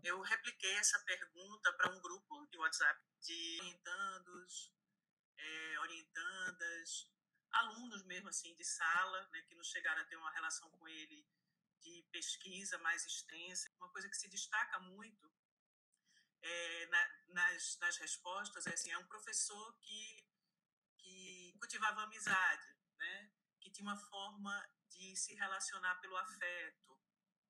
eu repliquei essa pergunta para um grupo de WhatsApp de orientandos, orientandas, alunos mesmo assim de sala, né, que não chegaram a ter uma relação com ele de pesquisa mais extensa. Uma coisa que se destaca muito nas respostas é assim, é um professor que cultivava amizade, né, que tinha uma forma de se relacionar pelo afeto,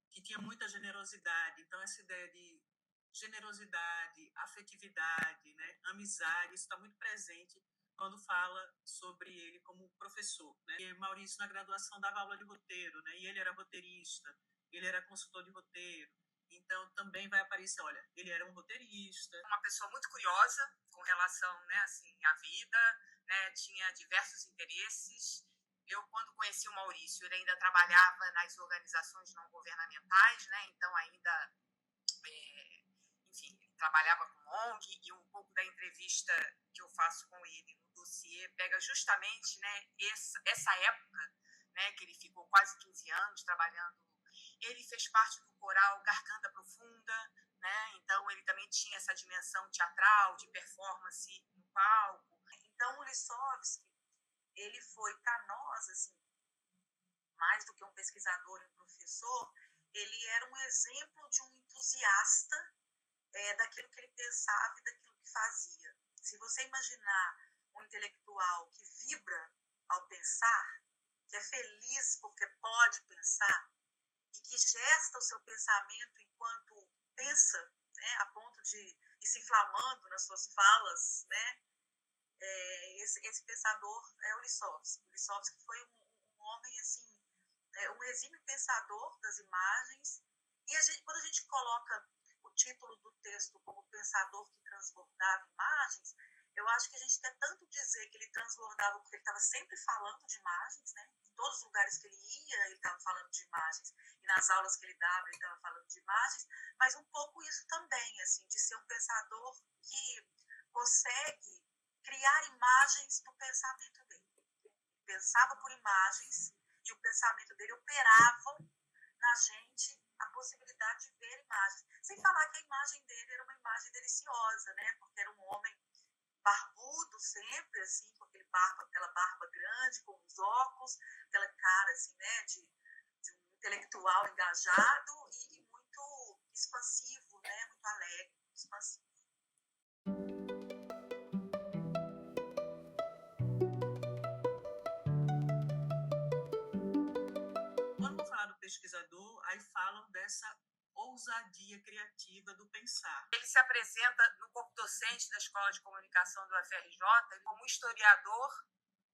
que tinha muita generosidade. Então, essa ideia de generosidade, afetividade, né, amizade, isso está muito presente quando fala sobre ele como professor, né? E Maurício, na graduação, dava aula de roteiro, né? E ele era roteirista, ele era consultor de roteiro. Então, também vai aparecer, olha, ele era um roteirista. Uma pessoa muito curiosa com relação, né, assim, à vida, né, tinha diversos interesses. Eu, quando conheci o Maurício, ele ainda trabalhava nas organizações não governamentais, né, então ainda, enfim, trabalhava com ONG, e um pouco da entrevista que eu faço com ele no dossiê pega justamente, né, essa época, né, que ele ficou quase 15 anos trabalhando. Ele fez parte do coral Garganta Profunda, né? Então ele também tinha essa dimensão teatral, de performance no palco. Então o Lissovsky, ele foi para nós, assim, mais do que um pesquisador e um professor, ele era um exemplo de um entusiasta daquilo que ele pensava e daquilo que fazia. Se você imaginar um intelectual que vibra ao pensar, que é feliz porque pode pensar, e que gesta o seu pensamento enquanto pensa, né, a ponto de ir se inflamando nas suas falas, né? Esse pensador é o Lissovsky. O Lissovsky foi um homem, assim, um exímio pensador das imagens, e quando a gente coloca o título do texto como pensador que transbordava imagens, eu acho que a gente quer tanto dizer que ele transbordava porque ele estava sempre falando de imagens, né? Em todos os lugares que ele ia, ele estava falando de imagens, e nas aulas que ele dava, ele estava falando de imagens, mas um pouco isso também, assim, de ser um pensador que consegue criar imagens do pensamento dele. Ele pensava por imagens e o pensamento dele operava na gente a possibilidade de ver imagens. Sem falar que a imagem dele era uma imagem deliciosa, né? Porque era um homem barbudo sempre, assim, com aquela barba grande, com os óculos, aquela cara, assim, né, de um intelectual engajado e muito expansivo, né, muito alegre, expansivo. Quando vou falar do pesquisador, aí falam dessa ousadia criativa do pensar. Ele se apresenta no corpo docente da Escola de Comunicação do UFRJ como historiador,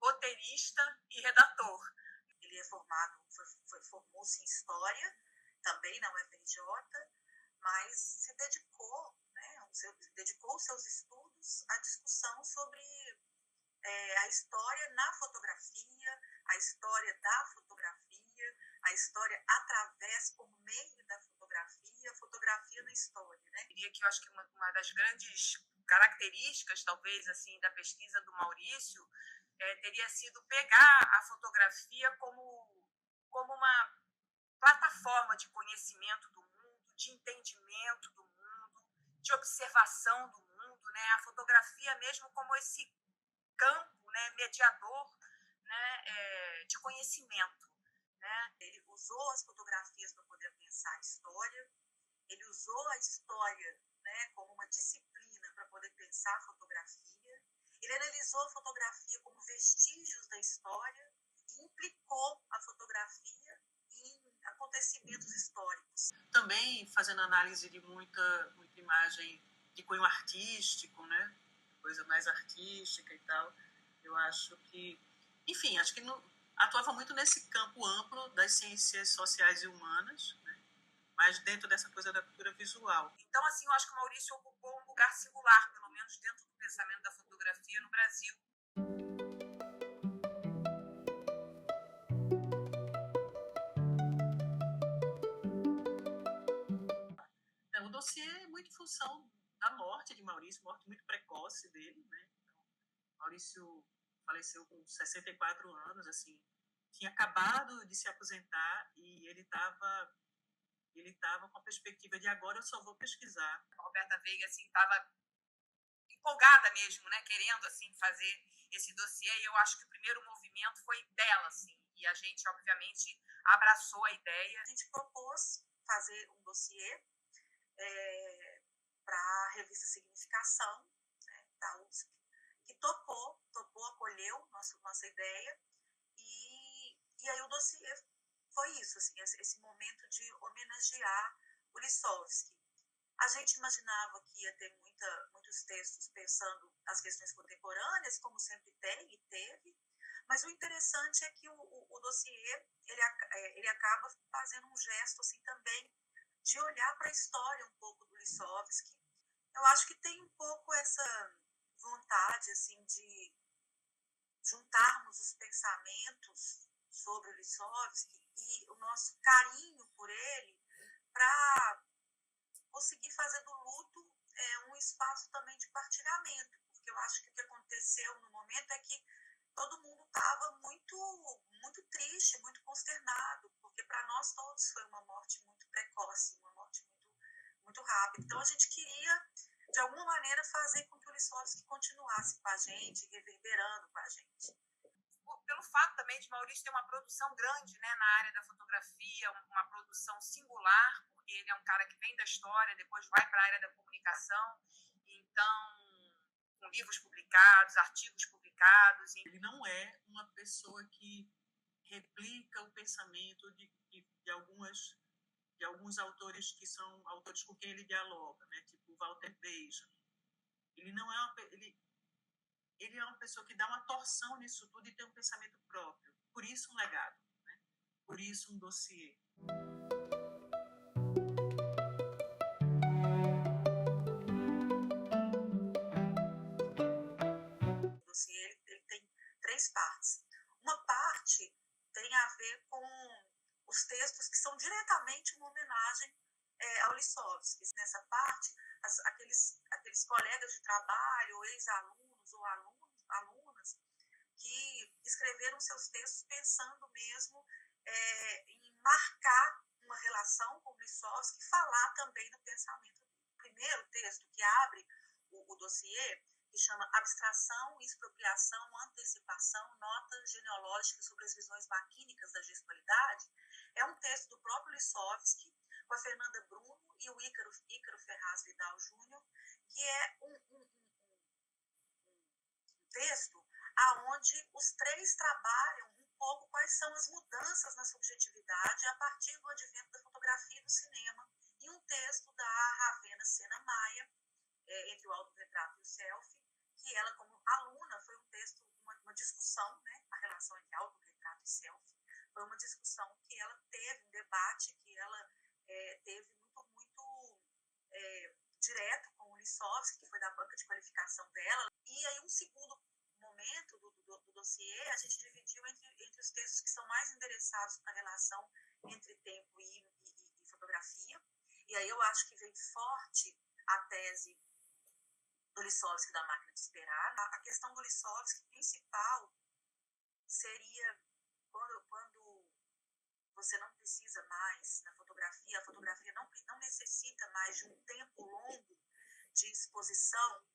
roteirista e redator. Ele é formou-se em História, também na UFRJ, mas se dedicou, né, dedicou os seus estudos à discussão sobre a história na fotografia, a história da fotografia, a história através, por meio da fotografia, a fotografia na história, né? Eu diria que eu acho que uma das grandes características, talvez, assim, da pesquisa do Maurício teria sido pegar a fotografia como uma plataforma de conhecimento do mundo, de entendimento do mundo, de observação do mundo, né? A fotografia mesmo como esse campo, né, mediador, né, de conhecimento, né? Ele usou as fotografias para poder pensar a história, ele usou a história, né, como uma disciplina para poder pensar a fotografia, ele analisou a fotografia como vestígios da história e implicou a fotografia em acontecimentos históricos. Também fazendo análise de muita imagem de cunho artístico, né? Coisa mais artística e tal. Eu acho que, enfim, acho que atuava muito nesse campo amplo das ciências sociais e humanas, né? Mas dentro dessa coisa da cultura visual. Então, assim, eu acho que o Maurício ocupou um lugar singular, pelo menos dentro do pensamento da fotografia no Brasil. O dossiê é muito em função da morte de Maurício, morte muito precoce dele, né? Então, Maurício faleceu com 64 anos, assim, tinha acabado de se aposentar e ele estava Ele estava com a perspectiva de agora eu só vou pesquisar. A Roberta Veiga, assim, estava empolgada mesmo, né, querendo, assim, fazer esse dossiê, e eu acho que o primeiro movimento foi dela, assim, e a gente, obviamente, abraçou a ideia. A gente propôs fazer um dossiê para a revista Significação, né, da USP, que topou, acolheu nossa ideia, e aí o dossiê foi isso, assim, esse momento de homenagear o Lipovsky. A gente imaginava que ia ter muitos textos pensando as questões contemporâneas, como sempre tem e teve, mas o interessante é que o dossiê ele acaba fazendo um gesto assim também de olhar para a história um pouco do Lipovsky. Eu acho que tem um pouco essa vontade assim de juntarmos os pensamentos sobre o Lipovsky e o nosso carinho por ele para conseguir fazer do luto um espaço também de partilhamento, porque eu acho que o que aconteceu no momento é que todo mundo estava muito triste, muito consternado, porque para nós todos foi uma morte muito precoce, uma morte muito rápida. Então a gente queria, de alguma maneira, fazer com que o Lipovsky continuasse com a gente, reverberando com a gente. Pelo fato também de Maurício ter uma produção grande, né, na área da fotografia, uma produção singular, porque ele é um cara que vem da história, depois vai para a área da comunicação, então, com livros publicados, artigos publicados. Ele não é uma pessoa que replica o pensamento de alguns autores que são autores com quem ele dialoga, né? Tipo Walter Benjamin. Ele não é ele é uma pessoa que dá uma torção nisso tudo e tem um pensamento próprio. Por isso um legado, né? Por isso um dossiê. O dossiê ele tem 3 partes. Uma parte tem a ver com os textos que são diretamente uma homenagem ao Lipovsky. Nessa parte, aqueles colegas de trabalho, ex-alunos ou alunas, que escreveram seus textos pensando mesmo em marcar uma relação com o Lipovsky e falar também do pensamento dele. O primeiro texto que abre o dossiê, que chama Abstração, Expropriação, Antecipação, Nota Genealógica sobre as Visões Maquínicas da Gestualidade, é um texto do próprio Lipovsky, com a Fernanda Bruno e o Ícaro Ferraz Vidal Júnior, que é um texto aonde os três trabalham um pouco quais são as mudanças na subjetividade a partir do advento da fotografia e do cinema, e um texto da Ravena Sena Maia, Entre o Autorretrato e o Selfie, que ela, como aluna, foi um texto, uma discussão, né, a relação entre autorretrato e selfie, foi uma discussão que ela teve, um debate que ela teve muito direto com o Lipovsky, que foi da banca de qualificação dela. E aí um segundo momento do dossiê a gente dividiu entre os textos que são mais endereçados para a relação entre tempo e fotografia. E aí eu acho que vem forte a tese do Lipovsky da máquina de esperar. A questão do Lipovsky principal seria quando você não precisa mais na fotografia, a fotografia não necessita mais de um tempo longo de exposição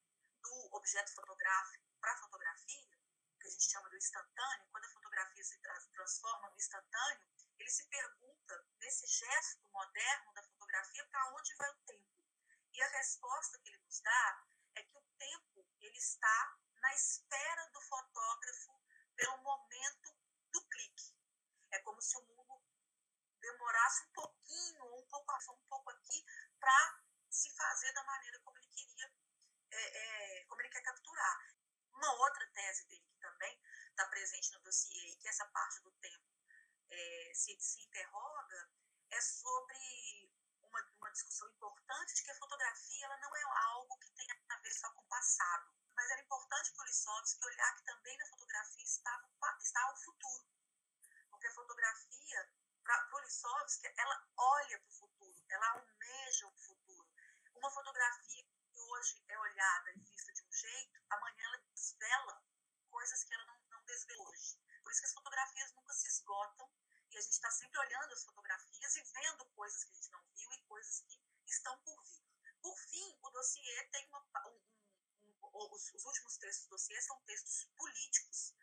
do objeto fotográfico para a fotografia, que a gente chama do instantâneo. Quando a fotografia se transforma no instantâneo, ele se pergunta, nesse gesto moderno da fotografia, para onde vai o tempo? E a resposta que ele nos dá é que o tempo ele está na espera do fotógrafo pelo momento do clique. É como se o mundo demorasse um pouquinho, um pouco aqui, para se fazer da maneira como ele queria, como ele quer capturar. Uma outra tese dele que também está presente no dossiê, e que essa parte do tempo se interroga, é sobre uma discussão importante de que a fotografia ela não é algo que tenha a ver só com o passado, mas era importante para o Lipovsky olhar que também na fotografia está o futuro, porque a fotografia, para o Lipovsky, ela olha para o futuro, ela almeja o futuro. Uma fotografia que hoje é olhada e vista de um jeito, amanhã ela desvela coisas que ela não desvelou hoje. Por isso que as fotografias nunca se esgotam, e a gente está sempre olhando as fotografias e vendo coisas que a gente não viu. últimos textos do dossiê são textos políticos,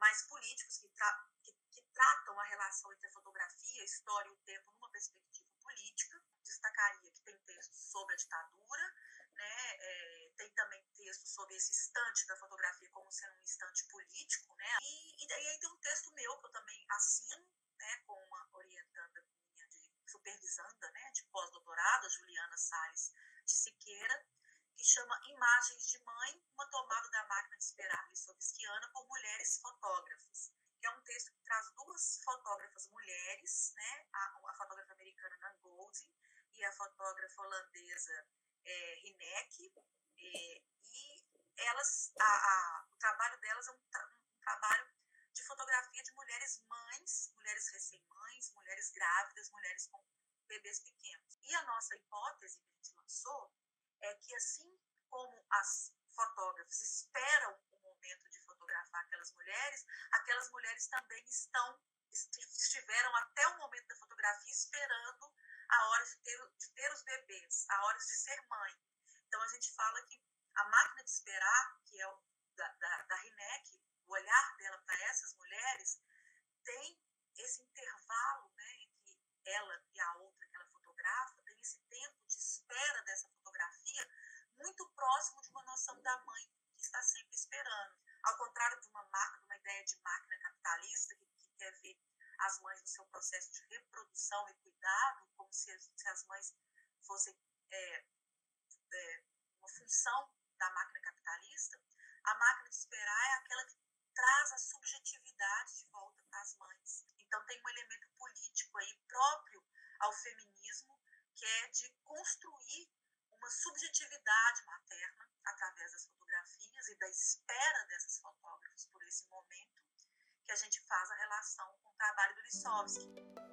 mas políticos que tratam a relação entre a fotografia, a história e o tempo numa perspectiva política. Destacaria que tem textos sobre a ditadura, né? Tem também textos sobre esse instante da fotografia como sendo um instante político, né? E aí tem um texto meu que eu também assino, né, com uma orientanda minha supervisanda, né, de pós-doutorado, a Juliana Salles de Siqueira, que chama Imagens de Mãe, uma tomada da máquina de esperar lisovskiana por mulheres fotógrafas, que é um texto que traz duas fotógrafas mulheres, né, a fotógrafa americana Nan Goldin e a fotógrafa holandesa Hinek, e elas, o trabalho delas é um trabalho de fotografia de mulheres mães, mulheres recém-mães, mulheres grávidas, mulheres com bebês pequenos. E a nossa hipótese que a gente lançou é que, assim como as fotógrafas esperam o momento de fotografar aquelas mulheres também estiveram até o momento da fotografia esperando a hora de ter os bebês, a hora de ser mãe. Então a gente fala que a máquina de esperar, que é da Hinek, o olhar dela para essas mulheres, tem esse intervalo, né, entre ela e a outra que ela fotografa, tem esse tempo de espera dessa fotografia muito próximo de uma noção da mãe que está sempre esperando. Ao contrário de uma ideia de máquina capitalista que quer ver as mães no seu processo de reprodução e cuidado, como se as mães fossem uma função da máquina capitalista, a máquina de esperar é aquela que traz a subjetividade de volta para as mães. Então tem um elemento político aí próprio ao feminismo, que é de construir uma subjetividade materna através das fotografias e da espera dessas fotógrafas por esse momento, que a gente faz a relação com o trabalho do Lisovsky.